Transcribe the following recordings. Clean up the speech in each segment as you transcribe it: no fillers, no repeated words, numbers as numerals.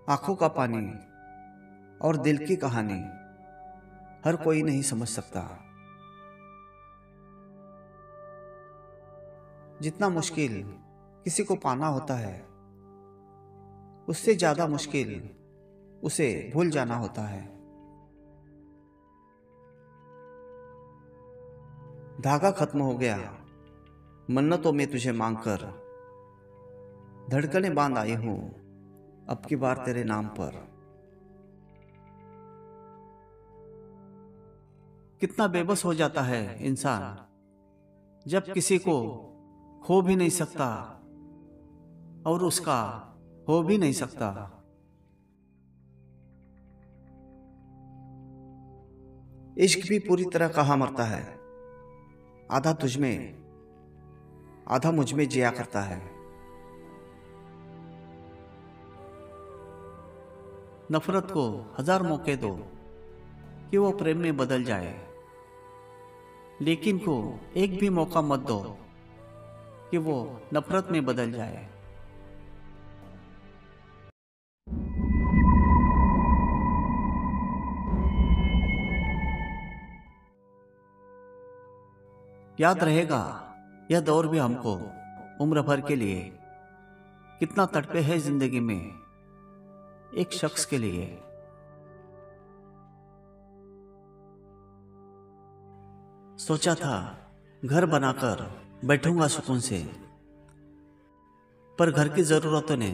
आंखों का पानी और दिल की कहानी हर कोई नहीं समझ सकता। जितना मुश्किल किसी को पाना होता है, उससे ज्यादा मुश्किल उसे भूल जाना होता है। धागा खत्म हो गया मन्नतों में तुझे मांगकर, धड़कनें बांध आई हूं अब की बार तेरे नाम पर। कितना बेबस हो जाता है इंसान जब किसी को खो भी नहीं सकता और उसका हो भी नहीं सकता। इश्क भी पूरी तरह कहाँ मरता है, आधा तुझ में आधा मुझ में जिया करता है। नफरत को 1000 मौके दो कि वो प्रेम में बदल जाए, लेकिन को एक भी मौका मत दो कि वो नफरत में बदल जाए। याद रहेगा यह दौर भी हमको उम्र भर के लिए, कितना तड़पे है जिंदगी में एक शख्स के लिए। सोचा था घर बनाकर बैठूंगा सुकून से, पर घर की जरूरतों ने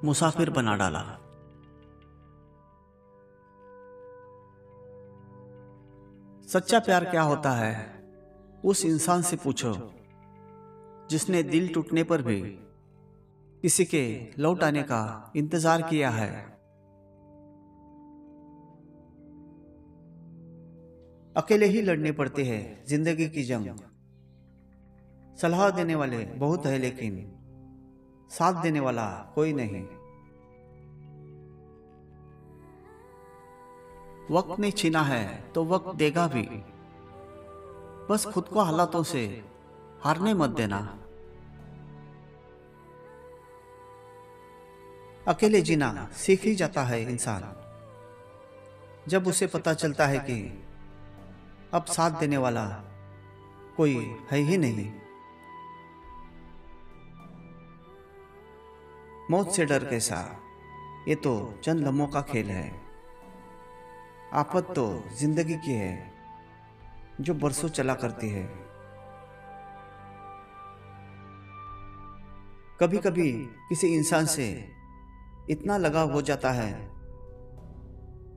मुसाफिर बना डाला। सच्चा प्यार क्या होता है उस इंसान से पूछो जिसने दिल टूटने पर भी किसी के लौट आने का इंतजार किया है। अकेले ही लड़ने पड़ते हैं जिंदगी की जंग, सलाह देने वाले बहुत है लेकिन साथ देने वाला कोई नहीं। वक्त ने छीना है तो वक्त देगा भी, बस खुद को हालातों से हारने मत देना। अकेले जीना सीख ही जाता है इंसान जब उसे पता चलता है कि अब साथ देने वाला कोई है ही नहीं। मौत से डर कैसा, ये तो चंद लम्हों का खेल है। आफत तो जिंदगी की है जो बरसों चला करती है। कभी कभी किसी इंसान से इतना लगाव हो जाता है,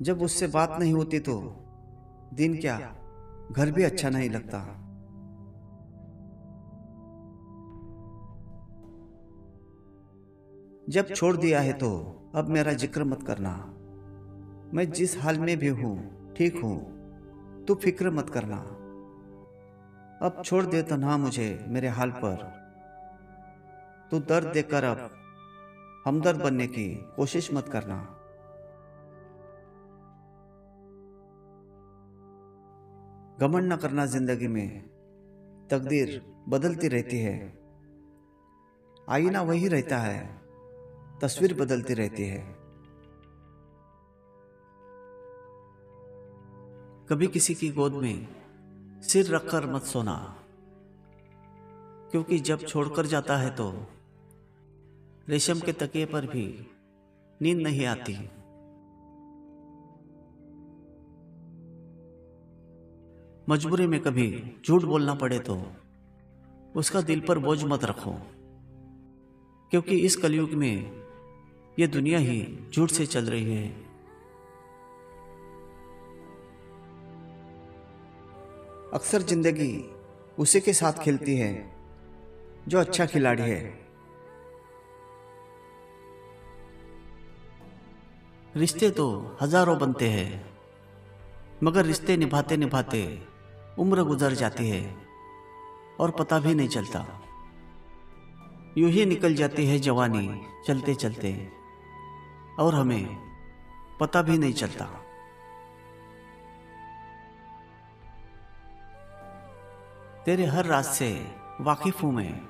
जब उससे बात नहीं होती तो दिन क्या घर भी अच्छा नहीं लगता। जब छोड़ दिया है तो अब मेरा जिक्र मत करना, मैं जिस हाल में भी हूं ठीक हूं, तू फिक्र मत करना। अब छोड़ दे तो ना मुझे मेरे हाल पर, तू दर्द देकर अब हमदर्द बनने की कोशिश मत करना। घमंड न करना जिंदगी में, तकदीर बदलती रहती है। आईना वही रहता है, तस्वीर बदलती रहती है। कभी किसी की गोद में सिर रखकर मत सोना, क्योंकि जब छोड़कर जाता है तो रेशम के तकिए पर भी नींद नहीं आती। मजबूरी में कभी झूठ बोलना पड़े तो उसका दिल पर बोझ मत रखो, क्योंकि इस कलयुग में यह दुनिया ही झूठ से चल रही है। अक्सर जिंदगी उसी के साथ खेलती है जो अच्छा खिलाड़ी है। रिश्ते तो हजारों बनते हैं, मगर रिश्ते निभाते निभाते उम्र गुजर जाती है और पता भी नहीं चलता। यूं ही निकल जाती है जवानी चलते चलते और हमें पता भी नहीं चलता। तेरे हर राज से वाकिफ हूं मैं,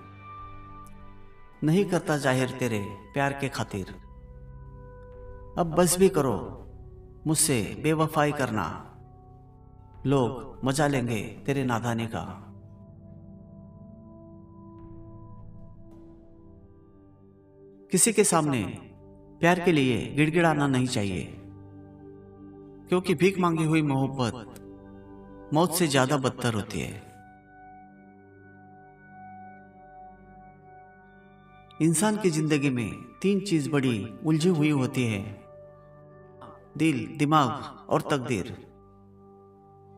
नहीं करता जाहिर तेरे प्यार के खातिर। अब बस भी करो मुझसे बेवफाई करना, लोग मजा लेंगे तेरे नादानी का। किसी के सामने प्यार के लिए गिड़गिड़ाना नहीं चाहिए, क्योंकि भीख मांगी हुई मोहब्बत मौत से ज्यादा बदतर होती है। इंसान की जिंदगी में 3 चीज बड़ी उलझी हुई होती है: दिल, दिमाग और तकदीर।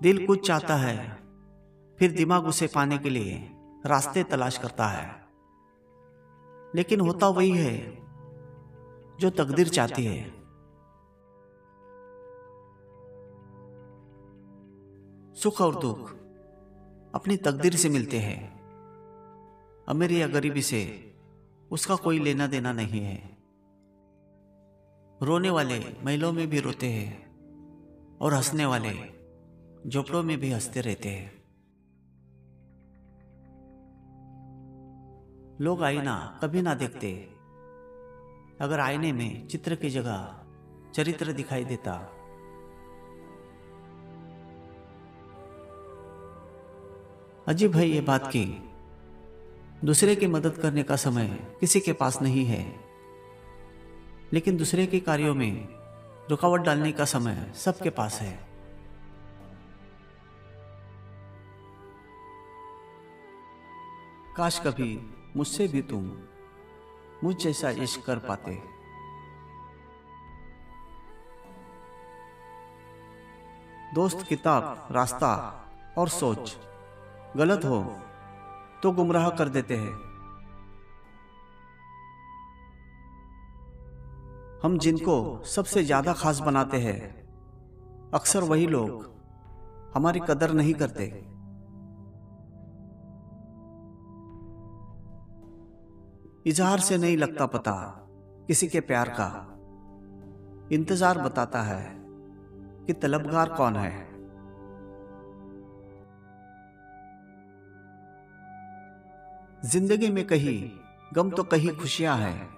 दिल कुछ चाहता है, फिर दिमाग उसे पाने के लिए रास्ते तलाश करता है, लेकिन होता वही है जो तकदीर चाहती है। सुख और दुख अपनी तकदीर से मिलते हैं। अमीरी या गरीबी से उसका कोई लेना देना नहीं है। रोने वाले महलों में भी रोते हैं और हंसने वाले झोपड़ों में भी हंसते रहते हैं। लोग आईना कभी ना देखते। अगर आईने में चित्र की जगह चरित्र दिखाई देता। अजीब है ये बात कि दूसरे की मदद करने का समय किसी के पास नहीं है, लेकिन दूसरे के कार्यों में रुकावट डालने का समय सबके पास है। काश कभी मुझसे भी तुम मुझ जैसा इश्क कर पाते। दोस्त, किताब, रास्ता और सोच गलत हो तो गुमराह कर देते हैं। हम जिनको सबसे ज्यादा खास बनाते हैं, अक्सर वही लोग हमारी कदर नहीं करते। इजहार से नहीं लगता पता किसी के प्यार का, इंतजार बताता है कि तलबगार कौन है। जिंदगी में कहीं गम तो कहीं खुशियां हैं,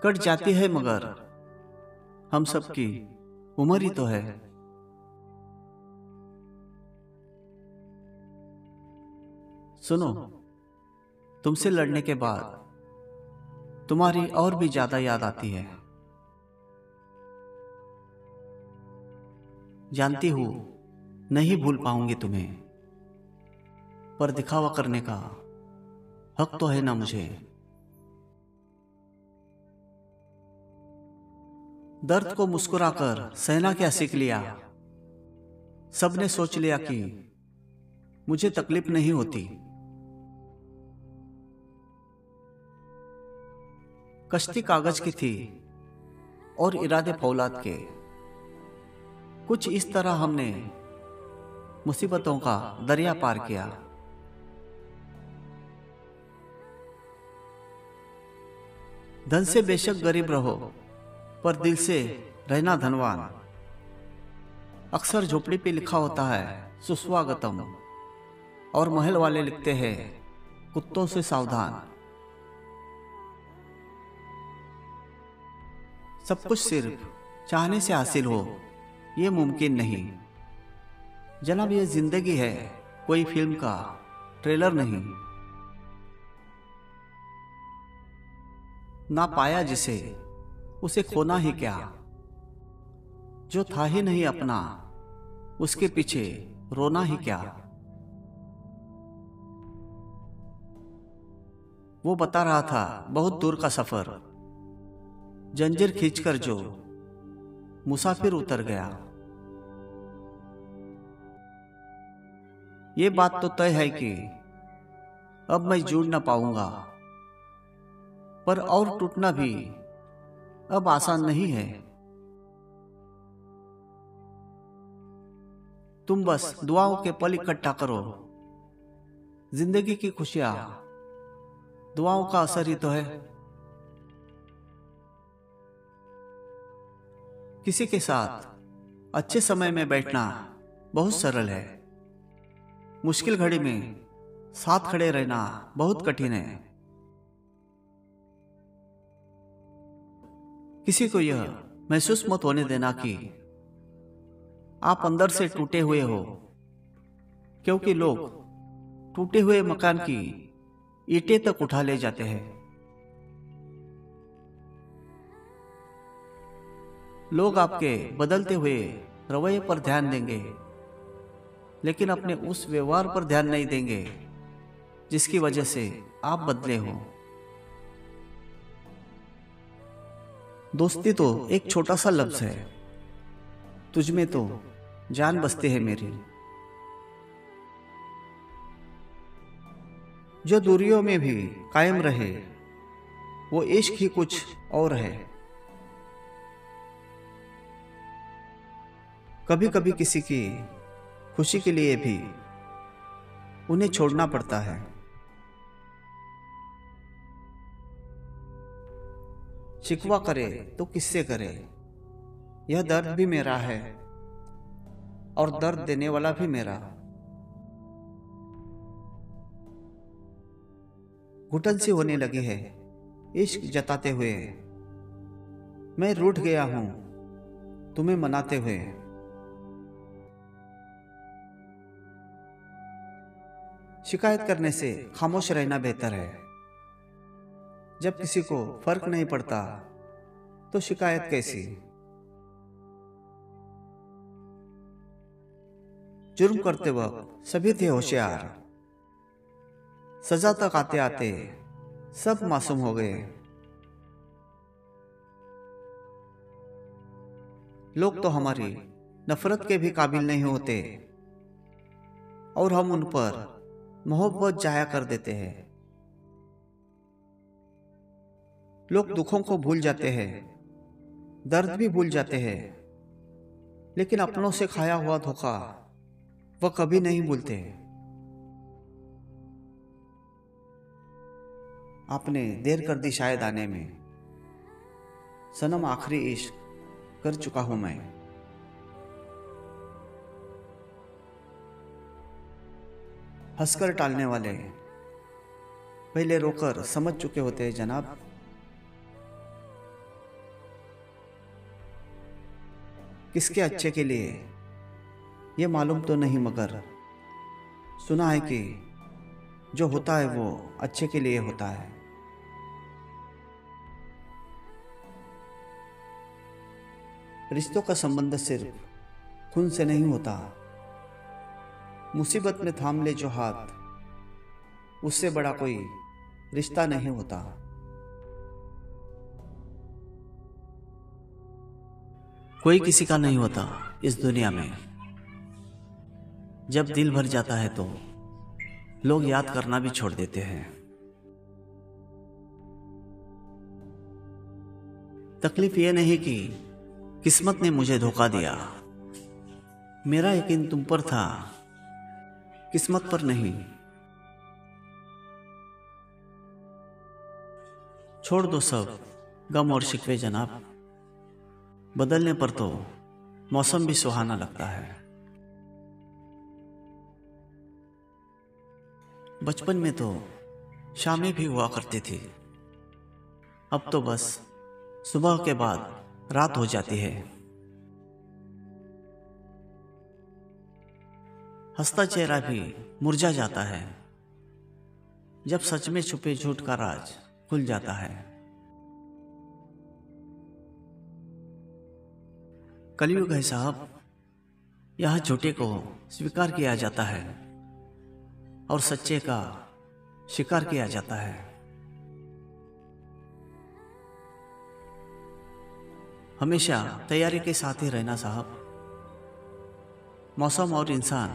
कट जाती है मगर हम सबकी उम्र ही तो है। सुनो, तुमसे लड़ने के बाद तुम्हारी और भी ज्यादा याद आती है। जानती हूं नहीं भूल पाऊंगी तुम्हें, पर दिखावा करने का हक तो है ना मुझे। दर्द को मुस्कुराकर सहना क्या सीख लिया। सबने सोच लिया कि मुझे तकलीफ नहीं होती। कश्ती कागज की थी और इरादे फौलाद के। कुछ इस तरह हमने मुसीबतों का दरिया पार किया। धन से बेशक गरीब रहो, पर दिल से रहना धनवान। अक्सर झोपड़ी पे लिखा होता है सुस्वागतम, और महल वाले लिखते हैं कुत्तों से सावधान। सब कुछ सिर्फ चाहने से हासिल हो ये मुमकिन नहीं। जनाब, ये जिंदगी है, कोई फिल्म का ट्रेलर नहीं। ना पाया जिसे उसे खोना ही क्या, जो था ही नहीं अपना उसके पीछे रोना ही क्या। वो बता रहा था बहुत दूर का सफर, जंजीर खींचकर जो मुसाफिर उतर गया। ये बात तो तय है कि अब मैं जुड़ ना पाऊंगा, पर और टूटना भी अब आसान नहीं है। तुम बस दुआओं के पल इकट्ठा करो। जिंदगी की खुशियां दुआओं का असर ही तो है। किसी के साथ अच्छे समय में बैठना बहुत सरल है, मुश्किल घड़ी में साथ खड़े रहना बहुत कठिन है। किसी को यह महसूस मत होने देना कि आप अंदर से टूटे हुए हो, क्योंकि लोग टूटे हुए मकान की ईंटें तक उठा ले जाते हैं। लोग आपके बदलते हुए रवैये पर ध्यान देंगे, लेकिन अपने उस व्यवहार पर ध्यान नहीं देंगे जिसकी वजह से आप बदले हो। दोस्ती तो एक छोटा सा लफ्ज है, तुझमें तो जान बसती है मेरी। जो दूरियों में भी कायम रहे वो इश्क ही कुछ और है। कभी कभी किसी की खुशी के लिए भी उन्हें छोड़ना पड़ता है। शिकवा करे तो किससे करे, यह दर्द भी मेरा है और दर्द देने वाला भी मेरा। घुटन सी होने लगी है इश्क जताते हुए, मैं रूठ गया हूं तुम्हें मनाते हुए। शिकायत करने से खामोश रहना बेहतर है। जब किसी को फर्क नहीं पड़ता तो शिकायत कैसी। जुर्म करते वक्त सभी थे होशियार, सजा तक आते आते सब मासूम हो गए। लोग तो हमारी नफरत के भी काबिल नहीं होते और हम उन पर मोहब्बत जाया कर देते हैं। लोग दुखों को भूल जाते हैं, दर्द भी भूल जाते हैं, लेकिन अपनों से खाया हुआ धोखा वह कभी नहीं भूलते। आपने देर कर दी शायद आने में, सनम आखिरी इश्क कर चुका हूं मैं। हंसकर टालने वाले पहले रोकर समझ चुके होते हैं जनाब। किसके अच्छे के लिए ये मालूम तो नहीं, मगर सुना है कि जो होता है वो अच्छे के लिए होता है। रिश्तों का संबंध सिर्फ खून से नहीं होता। मुसीबत में थाम ले जो हाथ, उससे बड़ा कोई रिश्ता नहीं होता। कोई किसी का नहीं होता इस दुनिया में। जब दिल भर जाता है तो लोग याद करना भी छोड़ देते हैं। तकलीफ यह नहीं कि किस्मत ने मुझे धोखा दिया, मेरा यकीन तुम पर था, किस्मत पर नहीं। छोड़ दो सब गम और शिकवे जनाब, बदलने पर तो मौसम भी सुहाना लगता है। बचपन में तो शामें भी हुआ करती थी, अब तो बस सुबह के बाद रात हो जाती है। हंसता चेहरा भी मुरझा जाता है जब सच में छुपे झूठ का राज खुल जाता है। कलयुग है साहब, यह झूठे को स्वीकार किया जाता है और सच्चे का शिकार किया जाता है। हमेशा तैयारी के साथ ही रहना साहब। मौसम और इंसान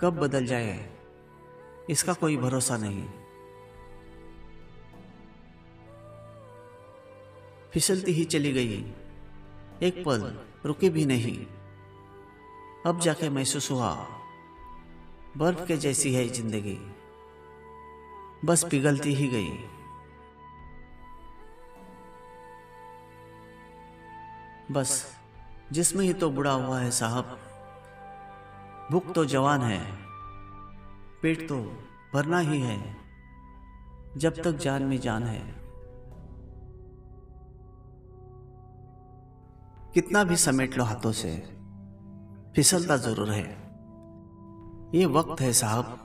कब बदल जाए इसका कोई भरोसा नहीं। फिसलती ही चली गई, एक पल रुकी भी नहीं। अब जाके महसूस हुआ बर्फ के जैसी है जिंदगी, बस पिघलती ही गई। बस जिस्म ही तो बुढ़ा हुआ है साहब, भूख तो जवान है, पेट तो भरना ही है जब तक जान में जान है। कितना भी समेट लो हाथों से, फिसलता जरूर है। ये वक्त है साहब,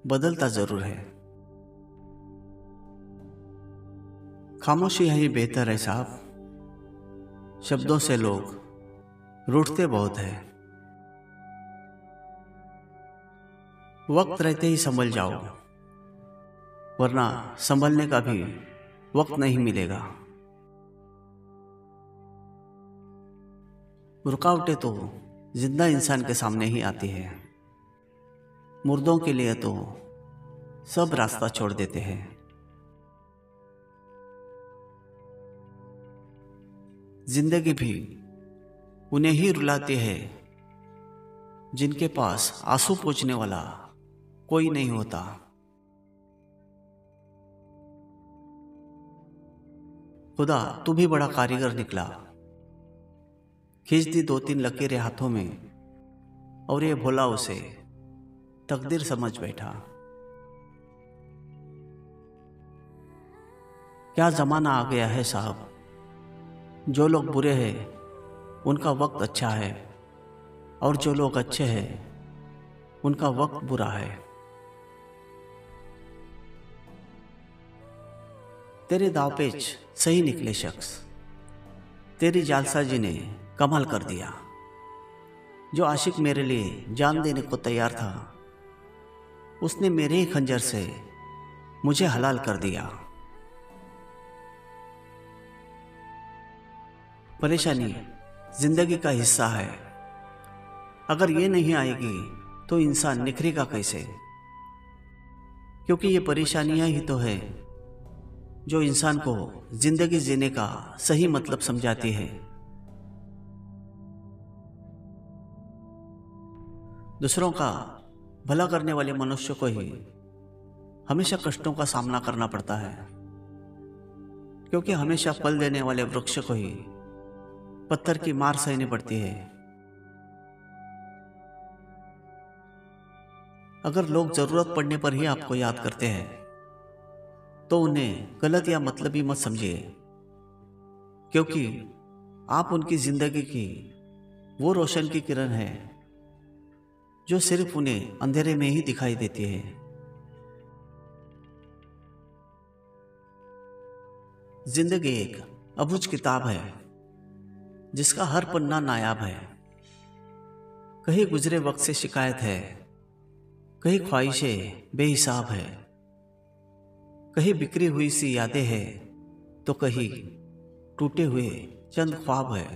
बदलता जरूर है। खामोशी है ही बेहतर है साहब, शब्दों से लोग रूठते बहुत है। वक्त रहते ही संभल जाओ, वरना संभलने का भी वक्त नहीं मिलेगा। रुकावटें तो जिंदा इंसान के सामने ही आती है, मुर्दों के लिए तो सब रास्ता छोड़ देते हैं। जिंदगी भी उन्हें ही रुलाती है जिनके पास आंसू पोंछने वाला कोई नहीं होता। खुदा तू भी बड़ा कारीगर निकला, खींच दी 2-3 लकीरें हाथों में और ये भोला उसे तकदीर समझ बैठा। क्या जमाना आ गया है साहब, जो लोग बुरे हैं उनका वक्त अच्छा है और जो लोग अच्छे हैं उनका वक्त बुरा है। तेरे दावपेच सही निकले शख्स, तेरी जालसाजी ने कमाल कर दिया। जो आशिक मेरे लिए जान देने को तैयार था, उसने मेरे ही खंजर से मुझे हलाल कर दिया। परेशानी जिंदगी का हिस्सा है, अगर ये नहीं आएगी तो इंसान निखरेगा कैसे? क्योंकि ये परेशानियां ही तो है जो इंसान को जिंदगी जीने का सही मतलब समझाती है। दूसरों का भला करने वाले मनुष्य को ही हमेशा कष्टों का सामना करना पड़ता है, क्योंकि हमेशा फल देने वाले वृक्ष को ही पत्थर की मार सहनी पड़ती है। अगर लोग जरूरत पड़ने पर ही आपको याद करते हैं तो उन्हें गलत या मतलबी मत समझिए, क्योंकि आप उनकी जिंदगी की वो रोशन की किरण है जो सिर्फ उन्हें अंधेरे में ही दिखाई देती है। जिंदगी एक अबूझ किताब है जिसका हर पन्ना नायाब है। कहीं गुजरे वक्त से शिकायत है, कहीं ख्वाहिशें बेहिसाब है, कहीं बिखरी हुई सी यादें हैं तो कहीं टूटे हुए चंद ख्वाब है,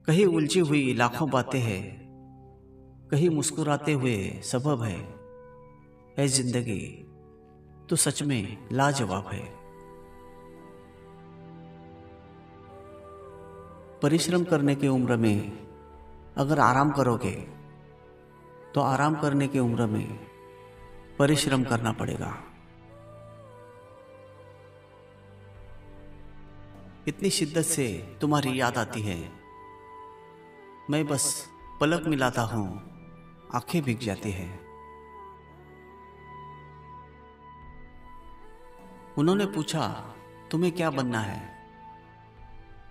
कहीं उलझी हुई लाखों बातें हैं, कहीं मुस्कुराते हुए सबब है। ऐ जिंदगी तो सच में लाजवाब है। परिश्रम करने की उम्र में अगर आराम करोगे तो आराम करने की उम्र में परिश्रम करना पड़ेगा। इतनी शिद्दत से तुम्हारी याद आती है, मैं बस पलक मिलाता हूं, आंखें भीग जाती है। उन्होंने पूछा तुम्हें क्या बनना है?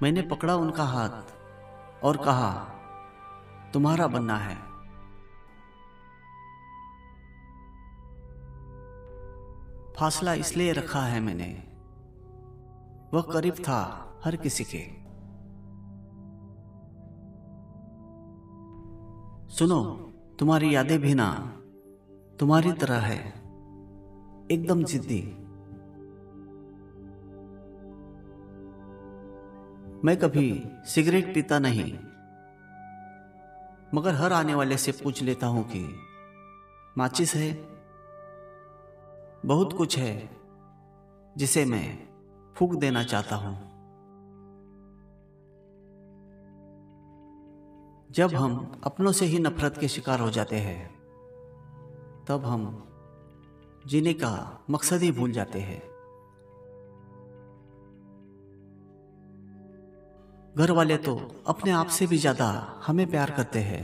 मैंने पकड़ा उनका हाथ और कहा तुम्हारा बनना है। फासला इसलिए रखा है मैंने, वह करीब था हर किसी के। सुनो, तुम्हारी यादें भी ना तुम्हारी तरह है, एकदम जिद्दी। मैं कभी सिगरेट पीता नहीं, मगर हर आने वाले से पूछ लेता हूं कि माचिस है? बहुत कुछ है जिसे मैं फूंक देना चाहता हूं। जब हम अपनों से ही नफरत के शिकार हो जाते हैं, तब हम जीने का मकसद ही भूल जाते हैं। घर वाले तो अपने आप से भी ज्यादा हमें प्यार करते हैं,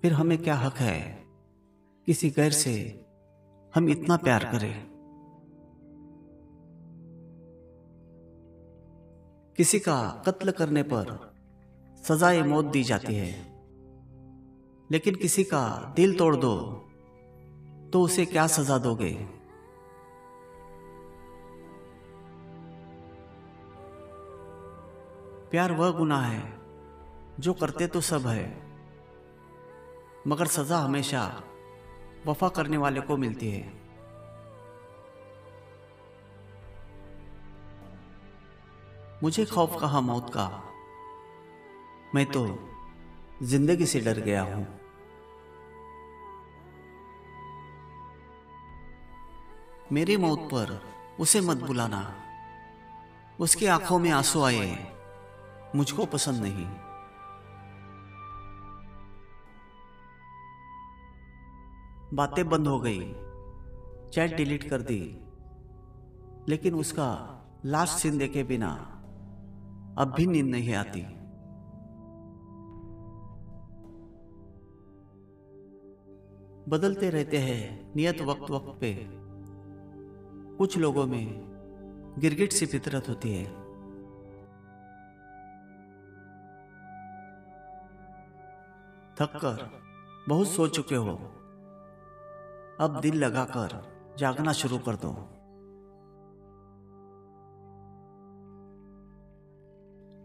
फिर हमें क्या हक है किसी गैर से हम इतना प्यार करें? किसी का कत्ल करने पर सजाए मौत दी जाती है, लेकिन किसी का दिल तोड़ दो तो उसे क्या सजा दोगे? प्यार वह गुनाह है जो करते तो सब है, मगर सजा हमेशा वफा करने वाले को मिलती है। मुझे खौफ कहाँ मौत का, मैं तो जिंदगी से डर गया हूं। मेरी मौत पर उसे मत बुलाना, उसकी आंखों में आंसू आए मुझको पसंद नहीं। बातें बंद हो गई, चैट डिलीट कर दी, लेकिन उसका लास्ट सीन देखे बिना अब भी नींद नहीं आती। बदलते रहते हैं नियत वक्त वक्त पे, कुछ लोगों में गिरगिट सी फितरत होती है। थक कर बहुत सो चुके हो, अब दिल लगाकर जागना शुरू कर दो।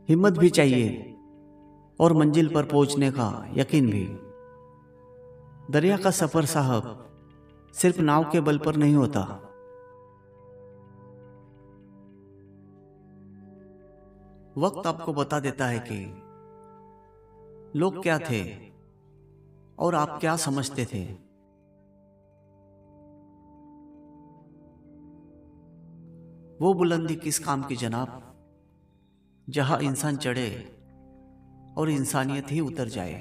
हिम्मत भी चाहिए और मंजिल पर पहुंचने का यकीन भी। दरिया का सफर साहब सिर्फ नाव के बल पर नहीं होता। वक्त आपको बता देता है कि लोग क्या थे और आप क्या समझते थे। वो बुलंदी किस काम की जनाब, जहां इंसान चढ़े और इंसानियत ही उतर जाए।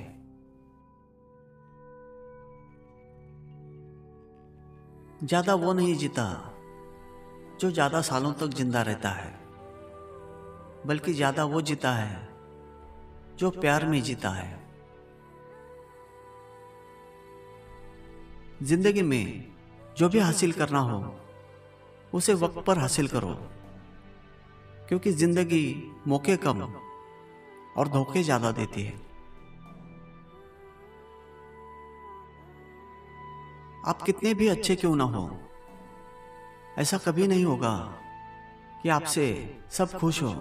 ज्यादा वो नहीं जीता जो ज्यादा सालों तक जिंदा रहता है, बल्कि ज्यादा वो जीता है जो प्यार में जीता है। जिंदगी में जो भी हासिल करना हो उसे वक्त पर हासिल करो, क्योंकि जिंदगी मौके कम और धोखे ज्यादा देती है। आप कितने भी अच्छे क्यों ना हो, ऐसा कभी नहीं होगा कि आपसे सब खुश हो।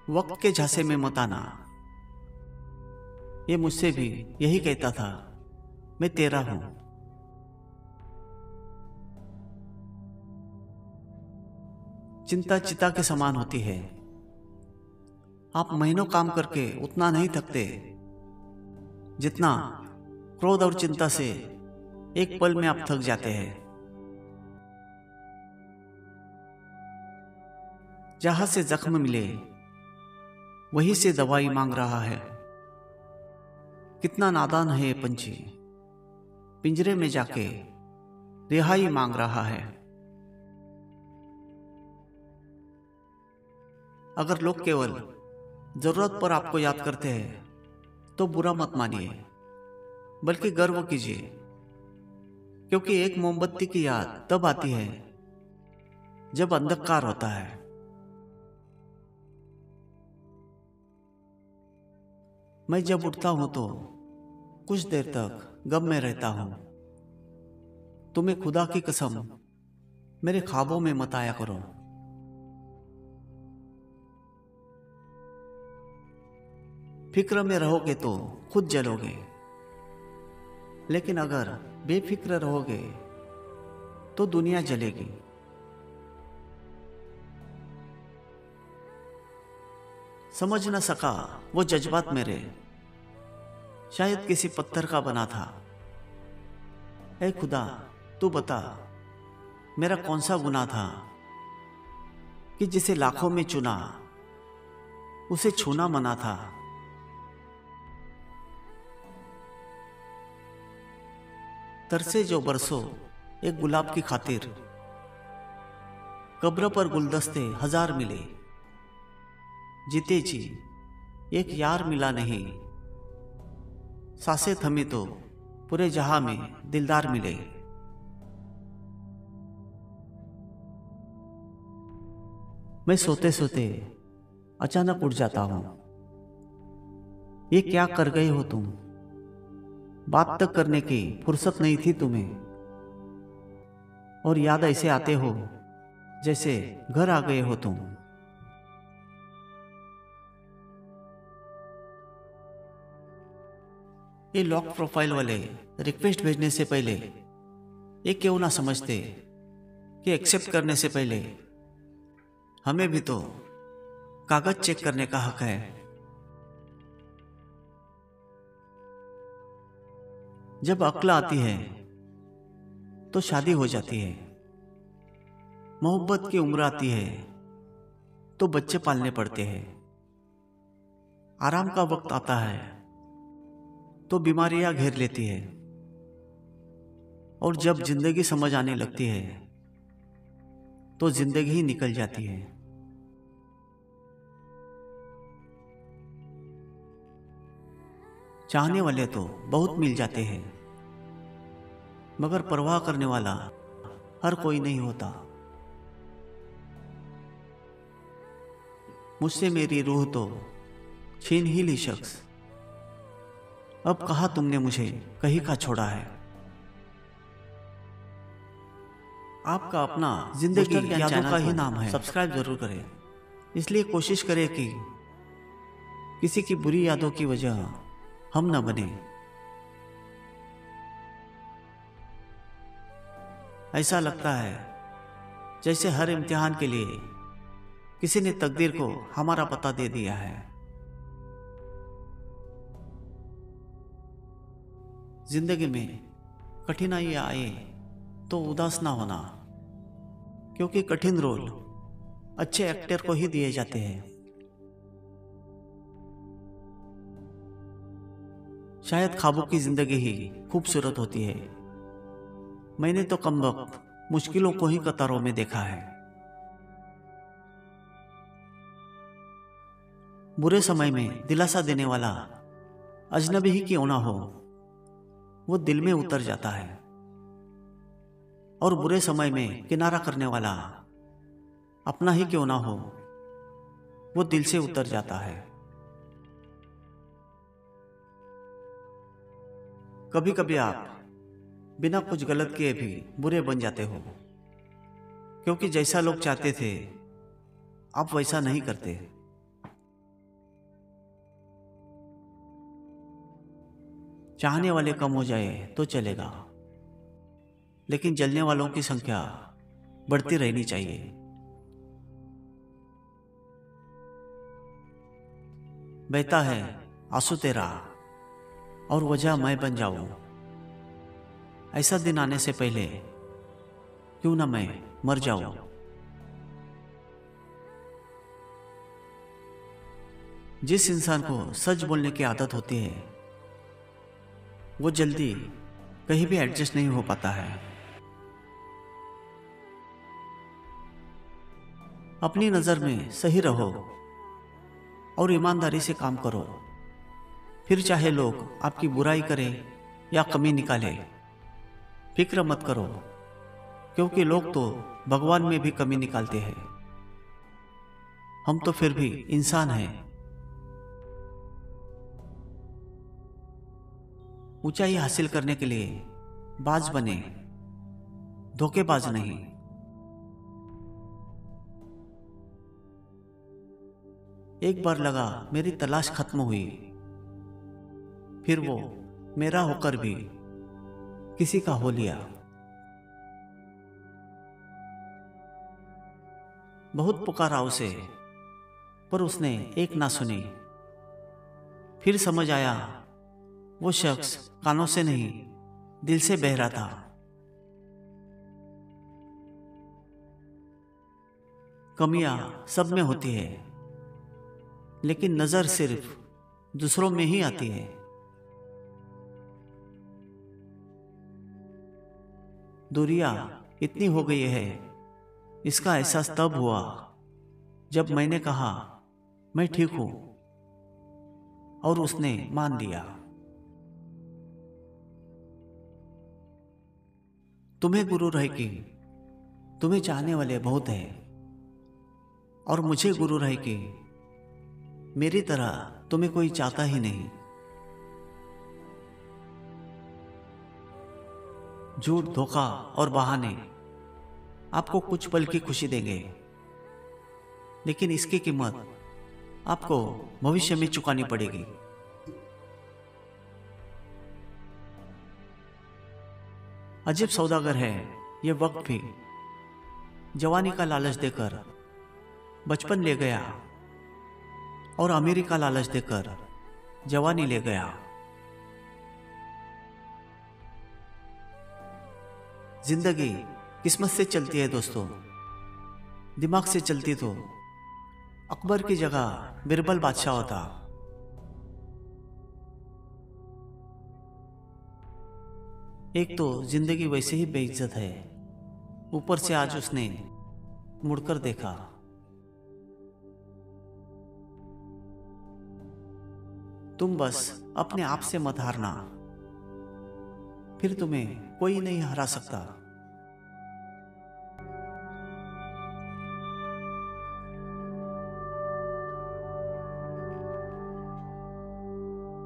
वक्त के झांसे में मत आना, ये मुझसे भी यही कहता था, मैं तेरा हूं। चिंता चिता के समान होती है, आप महीनों काम करके उतना नहीं थकते जितना क्रोध और चिंता से एक पल में आप थक जाते हैं। जहां से जख्म मिले वहीं से दवाई मांग रहा है। कितना नादान है ये पंछी, पिंजरे में जाके रिहाई मांग रहा है। अगर लोग केवल जरूरत पर आपको याद करते हैं तो बुरा मत मानिए, बल्कि गर्व कीजिए, क्योंकि एक मोमबत्ती की याद तब आती है जब अंधकार होता है। मैं जब उठता हूं तो कुछ देर तक गम में रहता हूं। तुम्हें खुदा की कसम मेरे ख्वाबों में मत आया करो। फिक्र में रहोगे तो खुद जलोगे, लेकिन अगर बेफिक्र रहोगे तो दुनिया जलेगी। समझ न सका वो जज्बात मेरे, शायद किसी पत्थर का बना था। ऐ खुदा तू बता, मेरा कौन सा गुनाह था कि जिसे लाखों में चुना उसे छूना मना था। तरसे जो बरसों एक गुलाब की खातिर, कब्र पर गुलदस्ते हजार मिले। जीते जी एक यार मिला नहीं, सांसें थमी तो पूरे जहां में दिलदार मिले। मैं सोते सोते अचानक उठ जाता हूँ। ये क्या कर गए हो तुम? बात तक करने की फुर्सत नहीं थी तुम्हें, और याद ऐसे आते हो जैसे घर आ गए हो तुम। ये लॉक प्रोफाइल वाले रिक्वेस्ट भेजने से पहले ये क्यों ना समझते कि एक्सेप्ट करने से पहले हमें भी तो कागज चेक करने का हक है। जब अक्ल आती है तो शादी हो जाती है, मोहब्बत की उम्र आती है तो बच्चे पालने पड़ते हैं, आराम का वक्त आता है तो बीमारियां घेर लेती है, और जब जिंदगी समझ आने लगती है तो जिंदगी ही निकल जाती है। चाहने वाले तो बहुत मिल जाते हैं, मगर परवाह करने वाला हर कोई नहीं होता। मुझसे मेरी रूह तो छीन ही ली शख्स, अब कहा तुमने मुझे कहीं का छोड़ा है। आपका अपना जिंदगी यादों का ही नाम है, सब्सक्राइब जरूर करें। इसलिए कोशिश करें कि किसी की बुरी यादों की वजह हम न बने। ऐसा लगता है जैसे हर इम्तिहान के लिए किसी ने तकदीर को हमारा पता दे दिया है। जिंदगी में कठिनाइयां आए तो उदास ना होना, क्योंकि कठिन रोल अच्छे एक्टर को ही दिए जाते हैं। शायद ख्वाबों की जिंदगी ही खूबसूरत होती है। मैंने तो कमबख्त मुश्किलों को ही कतारों में देखा है। बुरे समय में दिलासा देने वाला अजनबी ही क्यों ना हो, वो दिल में उतर जाता है, और बुरे समय में किनारा करने वाला अपना ही क्यों ना हो, वो दिल से उतर जाता है। कभी कभी आप बिना कुछ गलत किए भी बुरे बन जाते हो, क्योंकि जैसा लोग चाहते थे आप वैसा नहीं करते। चाहने वाले कम हो जाए तो चलेगा, लेकिन जलने वालों की संख्या बढ़ती रहनी चाहिए। बहता है आंसू तेरा और वजह मैं बन जाऊं, ऐसा दिन आने से पहले क्यों ना मैं मर जाऊं। जिस इंसान को सच बोलने की आदत होती है वो जल्दी कहीं भी एडजस्ट नहीं हो पाता है। अपनी नजर में सही रहो और ईमानदारी से काम करो, फिर चाहे लोग आपकी बुराई करें या कमी निकाले, फिक्र मत करो, क्योंकि लोग तो भगवान में भी कमी निकालते हैं। हम तो फिर भी इंसान हैं। ऊंचाई हासिल करने के लिए बाज बने, धोखेबाज नहीं। एक बार लगा मेरी तलाश खत्म हुई, फिर वो मेरा होकर भी किसी का हो लिया। बहुत पुकारा उसे, पर उसने एक ना सुनी। फिर समझ आया वो शख्स कानों से नहीं दिल से बह रहा था। कमियां सब में होती है, लेकिन नजर सिर्फ दूसरों में ही आती है। दूरियां इतनी हो गई है, इसका एहसास तब हुआ जब मैंने कहा मैं ठीक हूं, और उसने मान लिया। तुम्हें गुरूर है कि तुम्हें चाहने वाले बहुत हैं, और मुझे गुरूर है कि मेरी तरह तुम्हें कोई चाहता ही नहीं। झूठ, धोखा और बहाने आपको कुछ पल की खुशी देंगे, लेकिन इसकी कीमत आपको भविष्य में चुकानी पड़ेगी। अजीब सौदागर है ये वक्त भी। जवानी का लालच देकर बचपन ले गया और अमीरी का लालच देकर जवानी ले गया। जिंदगी किस्मत से चलती है दोस्तों, दिमाग से चलती तो अकबर की जगह बिरबल बादशाह होता। एक तो जिंदगी वैसे ही बेइज्जत है, ऊपर से आज उसने मुड़कर देखा। तुम बस अपने आप से मत हारना, फिर तुम्हें कोई नहीं हरा सकता।